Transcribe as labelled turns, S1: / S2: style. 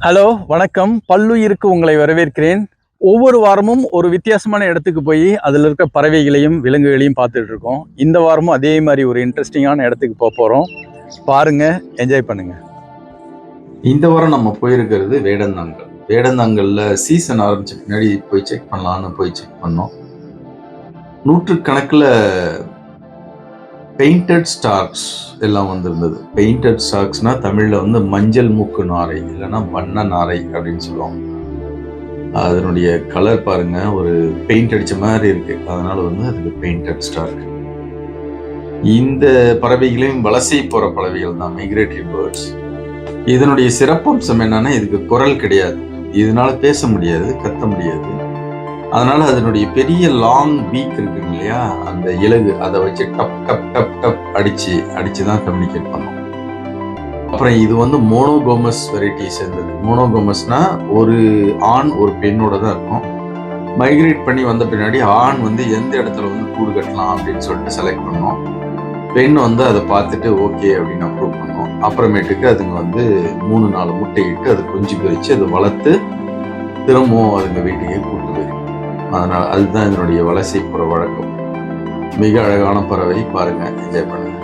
S1: Hello, வணக்கம். பல்லுயிருக்கு உங்களை வரவேற்கிறேன். ஒவ்வொரு வாரமும் ஒரு வித்தியாசமான இடத்துக்கு போய் அதில் இருக்க பறவைகளையும் விலங்குகளையும் பார்த்துட்டு இருக்கோம். இந்த வாரமும் அதே மாதிரி ஒரு இன்ட்ரெஸ்டிங்கான இடத்துக்கு போகிறோம். பாருங்க, என்ஜாய் பண்ணுங்க.
S2: இந்த வாரம் நம்ம போயிருக்கிறது வேடந்தாங்கல். வேடந்தாங்கல்ல சீசன் ஆரம்பிச்ச பின்னாடி போய் செக் பண்ணலான்னு போய் செக் பண்ணோம். நூற்றுக்கணக்கில் பெயிண்டட் ஸ்டார்க்ஸ் எல்லாம் வந்திருந்தது. பெயிண்டட் ஸ்டார்க்ஸ்னா தமிழ்ல வந்து மஞ்சள் மூக்கு நாரை இல்லைன்னா வண்ண நாரை அப்படின்னு சொல்லுவாங்க. அதனுடைய கலர் பாருங்க, ஒரு பெயிண்ட் அடிச்ச மாதிரி இருக்கு. அதனால வந்து அதுக்கு பெயிண்டட் ஸ்டார்க். இந்த பறவைகளையும் வலசை போற பறவைகள் தான், மைக்ரேட்டரி பேர்ட்ஸ். இதனுடைய சிறப்பம்சம் என்னன்னா, இதுக்கு குரல் கிடையாது. இதனால பேச முடியாது, கத்த முடியாது. அதனால அதனுடைய பெரிய லாங் பீக் இருக்கு இல்லையா, அந்த இலகு, அதை வச்சு டப் டப் டப் டப் அடிச்சுதான் கம்யூனிகேட் பண்ணும். அப்புறம் இது வந்து மோனோகோமஸ் வெரைட்டி சேர்ந்தது. மோனோகோமஸ்னா ஒரு ஆண் ஒரு பெண்ணோட தான் இருக்கும். மைக்ரேட் பண்ணி வந்த பின்னாடி ஆண் வந்து எந்த இடத்துல வந்து கூடு கட்டலாம் அப்படின்னு சொல்லிட்டு செலக்ட் பண்ணோம். பெண் வந்து அதை பார்த்துட்டு ஓகே அப்படின்னு அப்ரூவ் பண்ணோம். அப்புறமேட்டுக்கு அதுங்க வந்து 3-4 முட்டையிட்டு அதை குஞ்சு பிரித்து அதை வளர்த்து திரும்பவும் அதுங்க வீட்டுக்கே கூட்டு போயிடும். அதனால அதுதான் இதனுடைய வலசை புற வழக்கம். மிக அழகான பறவை, பாருங்க, என்ஜாய் பண்ணுங்க.